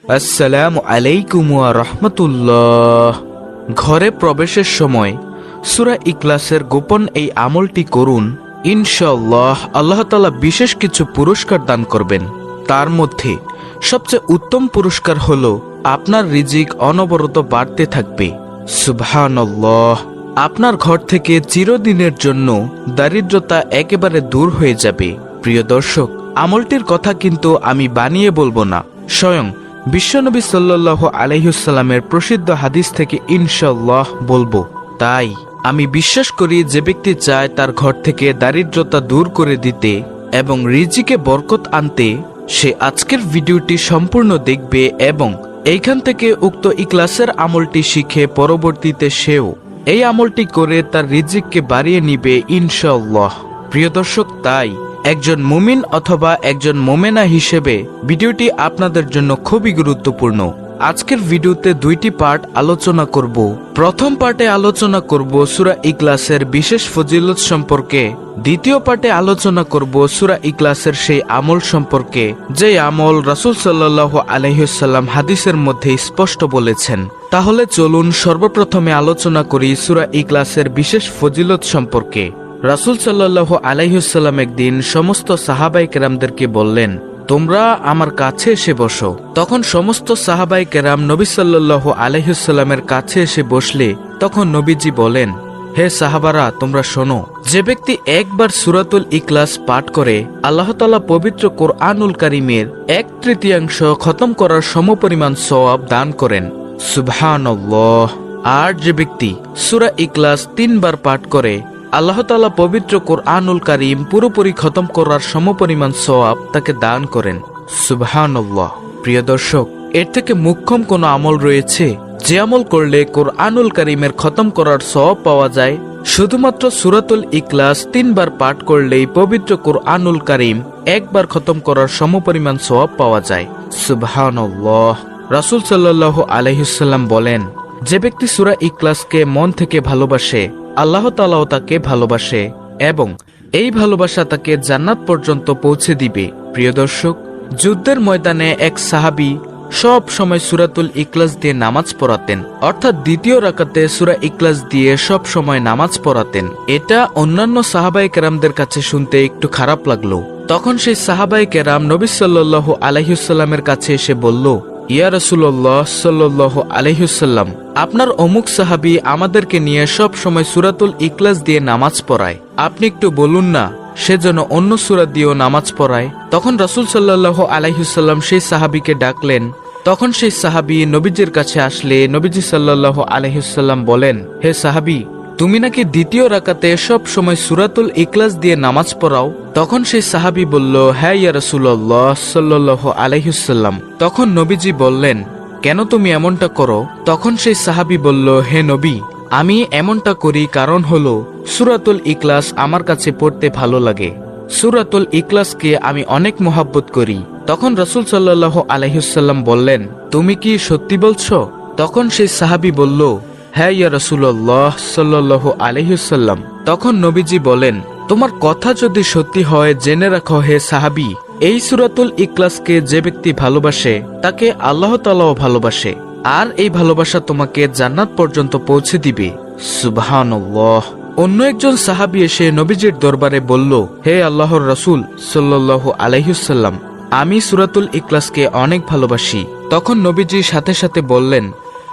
আসসালামু আলাইকুম ওয়া রাহমাতুল্লাহ। ঘরে প্রবেশের সময় সূরা ইখলাসের গোপন এই আমলটি করুন। ইনশাআল্লাহ আল্লাহ তাআলা বিশেষ কিছু পুরস্কার দান করবেন। তার মধ্যে সবচেয়ে উত্তম পুরস্কার হলো আপনার রিজিক অনবরত বাড়তে থাকবে। সুবহানাল্লাহ। আপনার ঘর থেকে চিরদিনের জন্য দারিদ্রতা একেবারে দূর হয়ে যাবে। প্রিয় দর্শক, আমলটির কথা কিন্তু আমি বানিয়ে বলবো না, স্বয়ং বিশ্বনবী সাল্লাল্লাহু আলাইহি ওয়াসাল্লামের প্রসিদ্ধ হাদিস থেকে ইনশাআল্লাহ বলবো। তাই আমি বিশ্বাস করি যে ব্যক্তি চায় তার ঘর থেকে দারিদ্রতা দূর করে দিতে এবং রিজিকে বরকত আনতে, সে আজকের ভিডিওটি সম্পূর্ণ দেখবে এবং এইখান থেকে উক্ত ইখলাসের আমলটি শিখে পরবর্তীতে সেও এই আমলটি করে তার রিজিককে বাড়িয়ে নিবে ইনশাআল্লাহ। প্রিয় দর্শক, তাই একজন মুমিন অথবা একজন মোমেনা হিসেবে ভিডিওটি আপনাদের জন্য খুবই গুরুত্বপূর্ণ। আজকের ভিডিওতে দুইটি পার্ট আলোচনা করব। প্রথম পার্টে আলোচনা করব সূরা ইখলাসের বিশেষ ফজিলত সম্পর্কে, দ্বিতীয় পার্টে আলোচনা করব সূরা ইখলাসের সেই আমল সম্পর্কে যে আমল রাসূল সাল্লাল্লাহু আলাইহি ওয়াসাল্লাম হাদিসের মধ্যে স্পষ্ট বলেছেন। তাহলে চলুন সর্বপ্রথমে আলোচনা করি সূরা ইখলাসের বিশেষ ফজিলত সম্পর্কে। রাসূল সাল্লাল্লাহু আলাইহি ওয়াসাল্লাম একদিন সমস্ত সাহাবায়ে কেরামদেরকে বললেন, তোমরা আমার কাছে এসে বসো। তখন সমস্ত সাহাবায়ে কেরাম নবী সাল্লাল্লাহু আলাইহি ওয়াসাল্লামের কাছে এসে বসলে তখন নবীজি বলেন, হে সাহাবারা, তোমরা শোনো, যে ব্যক্তি একবার সূরাতুল ইখলাস পাঠ করে আল্লাহ তাআলা পবিত্র কোরআনুল কারীমের 1/3 খতম করার সমপরিমাণ সওয়াব দান করেন। সুবহানাল্লাহ। আর যে ব্যক্তি সূরা ইখলাস 3 বার পাঠ করে আল্লাহ তাআলা পবিত্র কোরআনুল কারীম পুরোপুরি খতম করার সমপরিমাণ সওয়াব তাকে দান করেন। সুবহানাল্লাহ। প্রিয় দর্শক, এর থেকে মুখ্যম কোন আমল রয়েছে যে আমল করলে কোরআনুল কারীমের খতম করার সওয়াব পাওয়া যায়? শুধুমাত্র সূরাতুল ইখলাস 3 বার পাঠ করলেই পবিত্র কোরআনুল কারীম একবার খতম করার সমপরিমাণ সওয়াব পাওয়া যায়। সুবহানাল্লাহ। রাসূল সাল্লাল্লাহু আলাইহি ওয়াসাল্লাম বলেন, যে ব্যক্তি সূরা ইখলাসকে মন থেকে ভালোবাসে আল্লাহ তাআলাও তাকে ভালোবাসে এবং এই ভালোবাসা তাকে জান্নাত পর্যন্ত পৌঁছে দিবে। প্রিয় দর্শক, যুদ্ধের ময়দানে এক সাহাবী সব সময় সূরাতুল ইখলাস দিয়ে নামাজ পড়াতেন, অর্থাৎ দ্বিতীয় রাকাতে সূরা ইখলাস দিয়ে সব সময় নামাজ পড়াতেন। এটা অন্যান্য সাহাবায়ে কেরামদের কাছে শুনতে একটু খারাপ লাগলো। তখন সেই সাহাবায়ে কেরাম নবী সাল্লাল্লাহু আলাইহি ওয়াসাল্লামের কাছে এসে বলল, ইয়া রাসূলুল্লাহ সাল্লাল্লাহু আলাইহি ওয়াসাল্লাম, আপনার অমুক সাহাবী আমাদেরকে নিয়ে সব সময় সূরাতুল ইখলাস দিয়ে নামাজ পড়ায়, আপনি একটু বলুন না সে যেন অন্য সূরা দিয়েও নামাজ পড়ায়। তখন রাসূল সাল্লাল্লাহু আলাইহি ওয়াসাল্লাম সেই সাহাবীকে ডাকলেন। তখন সেই সাহাবী নবীজির কাছে আসলে নবীজি সাল্লাল্লাহু আলাইহি ওয়াসাল্লাম বলেন, হে সাহাবী, তুমি নাকি দ্বিতীয় রাকাতে সব সময় সূরাতুল ইখলাস দিয়ে নামাজ পড়াও? তখন সেই সাহাবী বলল, হ্যাঁ ইয়া রাসূলুল্লাহ সাল্লাল্লাহু আলাইহি ওয়াসাল্লাম। তখন নবীজি বললেন, কেন তুমি এমনটা করো? তখন সেই সাহাবী বলল, হে নবী, আমি এমনটা করি কারণ হলো সূরাতুল ইখলাস আমার কাছে পড়তে ভালো লাগে। সূরাতুল ইখলাসকে আমি অনেক মহব্বত করি। তখন রাসূল সাল্লাল্লাহু আলাইহি ওয়াসাল্লাম বললেন, তুমি কি সত্যি বলছো? তখন সেই সাহাবী বলল, হ্যাঁ ইয়া রাসূলুল্লাহ সাল্লাল্লাহু আলাইহি ওয়াসাল্লাম। তখন নবীজি বলেন, তোমার কথা যদি সত্যি হয় জেনে রাখো হে সাহাবী, এই সূরাতুল ইখলাসকে যে ব্যক্তি ভালোবাসে তাকে আল্লাহ তাআলাও ভালোবাসে, আর এই ভালোবাসা তোমাকে জান্নাত পর্যন্ত পৌঁছে দিবে। সুবহানাল্লাহ। অন্য একজন সাহাবী এসে নবীজির দরবারে বলল, হে আল্লাহর রাসূল সাল্লাল্লাহু আলাইহি ওয়াসাল্লাম, আমি সূরাতুল ইখলাসকে অনেক ভালোবাসি। তখন নবীজি সাথে সাথে বললেন,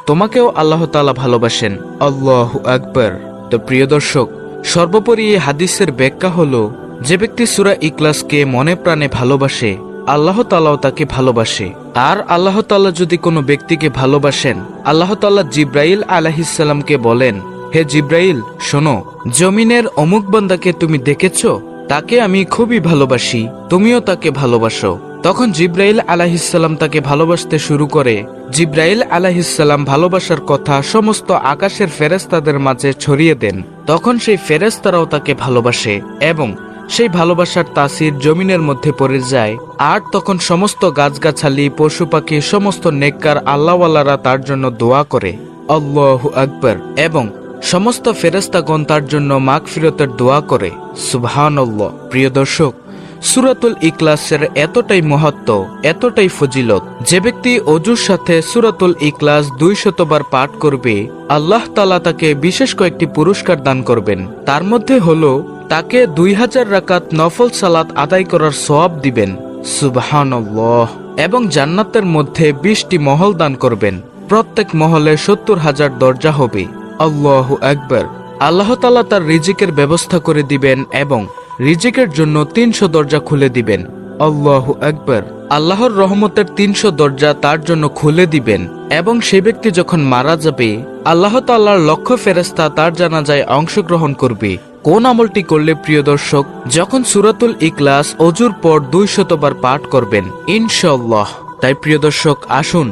তোমাকেও আল্লাহ তাআলা ভালোবাসেন। আল্লাহু আকবার। তো প্রিয় দর্শক, সর্বোপরি এই হাদিসের ব্যাখ্যা হলো, যে ব্যক্তি সূরা ইখলাসকে মনে প্রাণে ভালোবাসে আল্লাহ তাআলাও তাকে ভালোবাসে। আর আল্লাহ তাআলা যদি কোনো ব্যক্তিকে ভালোবাসেন, আল্লাহ তাআলা জিবরাইল আলাইহিস সালামকে বলেন, হে জিবরাইল, শোনো, জমিনের অমুক বান্দাকে তুমি দেখেছো? তাকে আমি খুবই ভালোবাসি, তুমিও তাকে ভালোবাসো। তখন জিবরাইল আলাইহিস সালাম তাকে ভালোবাসতে শুরু করে। জিবরাইল আলাইহিস সালাম ভালোবাসার কথা সমস্ত আকাশের ফেরেশতাদের মাঝে ছড়িয়ে দেন। তখন সেই ফেরেশতারাও তাকে ভালোবাসে এবং সেই ভালোবাসার তাসির জমিনের মধ্যে পড়ে যায়। আর তখন সমস্ত গাছগাছালি, পশু পাখি, সমস্ত নেককার আল্লাহওয়ালারা তার জন্য দোয়া করে। আল্লাহু আকবার। এবং সমস্ত ফেরেশতাগণ তার জন্য মাগফিরাতের দোয়া করে। সুবহানাল্লাহ। প্রিয় দর্শক, সূরাতুল ইখলাসের এতটাই মহত্ব, এতটাই ফজিলত, যে ব্যক্তি অজুর সাথে সূরাতুল ইখলাস 200 বার পাঠ করবে, আল্লাহ তাআলা তাকে বিশেষ কয়েকটি পুরস্কার দান করবেন। তার মধ্যে হলো তাকে 2000 রাকাত নফল সালাত আদায় করার সওয়াব দিবেন, সুবহানাল্লাহ, এবং জান্নাতের মধ্যে 20টি মহল দান করবেন। প্রত্যেক মহলে 70,000 দরজা হবে। আল্লাহু আকবার। আল্লাহ তাআলা তার রিজিকের ব্যবস্থা করে দিবেন এবং রিজিকের জন্য 300 দরজা খুলে দিবেন। আল্লাহু আকবার। আল্লাহর রহমতের 300 দরজা তার জন্য খুলে দিবেন এবং সে ব্যক্তি যখন মারা যাবে, আল্লাহ তাআলার লক্ষ ফেরেশতা তার জানাজায় অংশগ্রহণ করবে। কোন আমলটি করলে প্রিয় দর্শক? যখন সূরাতুল ইখলাস অজুর পর 200 বার পাঠ করবেন ইনশাআল্লাহ। তাই প্রিয় দর্শক, আসুন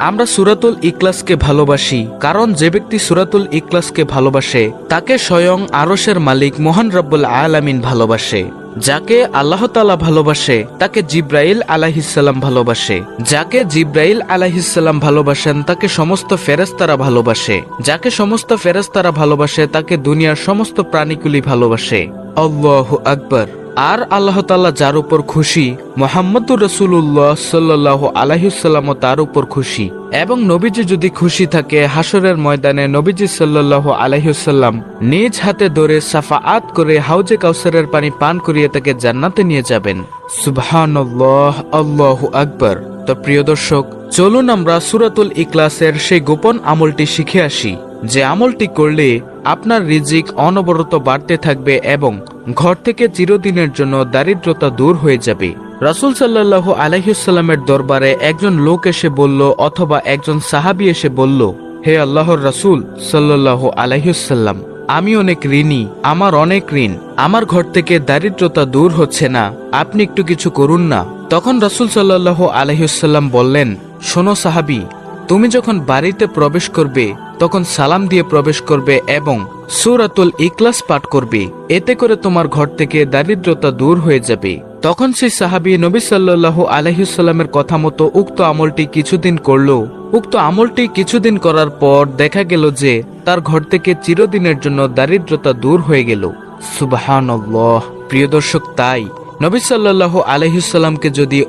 আমরা সূরাতুল ইখলাসকে ভালোবাসি, কারণ যে ব্যক্তি সূরাতুল ইখলাসকে ভালোবাসে তাকে স্বয়ং আরশের মালিক মহান রব্বুল আলামিন ভালোবাসে। যাকে আল্লাহ তাআলা ভালোবাসে তাকে জিব্রাইল আলাইহিসসালাম ভালোবাসে। যাকে জিব্রাইল আলাইহিসসালাম ভালোবাসেন তাকে সমস্ত ফেরেশতারা ভালোবাসে। যাকে সমস্ত ফেরেশতারা ভালোবাসে তাকে দুনিয়ার সমস্ত প্রাণীগুলি ভালোবাসে। আল্লাহু আকবার। আর আল্লাহ তাআলা যার উপর খুশি, মুহাম্মদুর রাসূলুল্লাহ সাল্লাল্লাহু আলাইহি ওয়াসাল্লাম তার উপর খুশি। এবং নবীজি যদি খুশি থাকে, হাসরের ময়দানে নবীজি সাল্লাল্লাহু আলাইহি ওয়াসাল্লাম নিজ হাতে ধরে শাফাআত করে হাউজে কাউসারের পানি পান করিয়ে তাকে জান্নাতে নিয়ে যাবেন। সুবহানাল্লাহ, আল্লাহু আকবার। তো প্রিয় দর্শক, চলুন আমরা সূরাতুল ইখলাসের সেই গোপন আমলটি শিখে আসি, যে আমলটি করলে আপনার রিজিক অনবরত বাড়তে থাকবে এবং ঘর থেকে চিরদিনের জন্য দারিদ্রতা দূর হয়ে যাবে। রাসূল সাল্লাল্লাহু আলাইহি ওয়াসাল্লামের দরবারে একজন লোক এসে বলল, অথবা একজন সাহাবী এসে বলল, হে আল্লাহর রাসূল সাল্লাল্লাহু আলাইহি ওয়াসাল্লাম, আমি অনেক ঋণী, আমার অনেক ঋণ, আমার ঘর থেকে দারিদ্রতা দূর হচ্ছে না, আপনি একটু কিছু করুন না। তখন রাসূল সাল্লাল্লাহু আলাইহি ওয়াসাল্লাম বললেন, শোনো সাহাবী, তুমি যখন বাড়িতে প্রবেশ করবে তখন সালাম দিয়ে প্রবেশ করবে এবং সূরাতুল ইখলাস পাঠ করবে, এতে করে তোমার ঘর থেকে দারিদ্রতা দূর হয়ে যাবে। তখন সেই সাহাবী নবী সাল্লাল্লাহু আলাইহি ওয়াসাল্লামের কথা মতো উক্ত আমলটি কিছুদিন করলো। উক্ত আমলটি কিছুদিন করার পর দেখা গেল যে তার ঘর থেকে চিরদিনের জন্য দারিদ্রতা দূর হয়ে গেল। সুবহানাল্লাহ। প্রিয় দর্শক, তাই নবী সাল্লাল্লাহু আলাইহি ওয়াসাল্লামকে যদি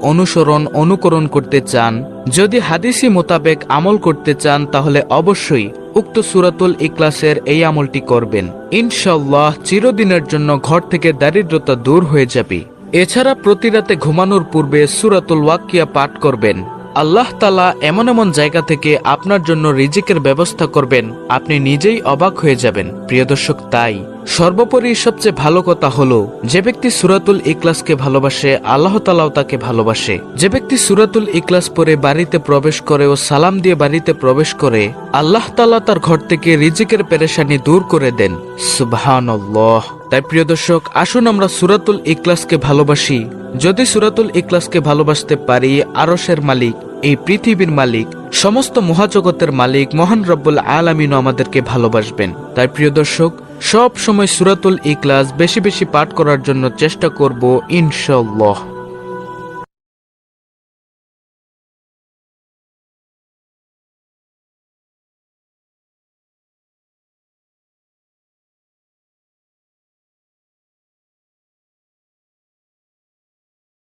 অনুকরণ করতে চান, যদি হাদিসি মোতাবেক আমল করতে চান, তাহলে অবশ্যই উক্ত সূরাতুল ইখলাসের এই আমলটি করবেন। ইনশাআল্লাহ চিরদিনের জন্য ঘর থেকে দারিদ্রতা দূর হয়ে যাবে। এছাড়া প্রতি রাতে ঘুমানোর পূর্বে সূরাতুল ওয়াকিয়া পাঠ করবেন। আল্লাহ তাআলা এমন এমন জায়গা থেকে আপনার জন্য রিজিকের ব্যবস্থা করবেন, আপনি নিজেই অবাক হয়ে যাবেন। প্রিয় দর্শক, তাই সর্বোপরি সবচেয়ে ভালো কথা হলো, যে ব্যক্তি সূরাতুল ইখলাসকে ভালোবাসে আল্লাহ তাআলাও তাকে ভালোবাসে। যে ব্যক্তি সূরাতুল ইখলাস পড়ে বাড়িতে প্রবেশ করে ও সালাম দিয়ে বাড়িতে প্রবেশ করে, আল্লাহ তাআলা তার ঘর থেকে রিজিকের পেরেশানি দূর করে দেন। সুবহানাল্লাহ। তাই প্রিয় দর্শক, আসুন আমরা সূরাতুল ইখলাসকে ভালোবাসি। যদি সূরাতুল ইখলাসকে ভালোবাসতে পারি, আরশের মালিক, এই পৃথিবীর মালিক, সমস্ত মহাজগতের মালিক মহান রব্বুল আলামিন আমাদেরকে ভালোবাসবেন। তাই প্রিয় দর্শক, সব সময় সূরাতুল ইখলাস বেশি বেশি পাঠ করার জন্য চেষ্টা করব ইনশাআল্লাহ।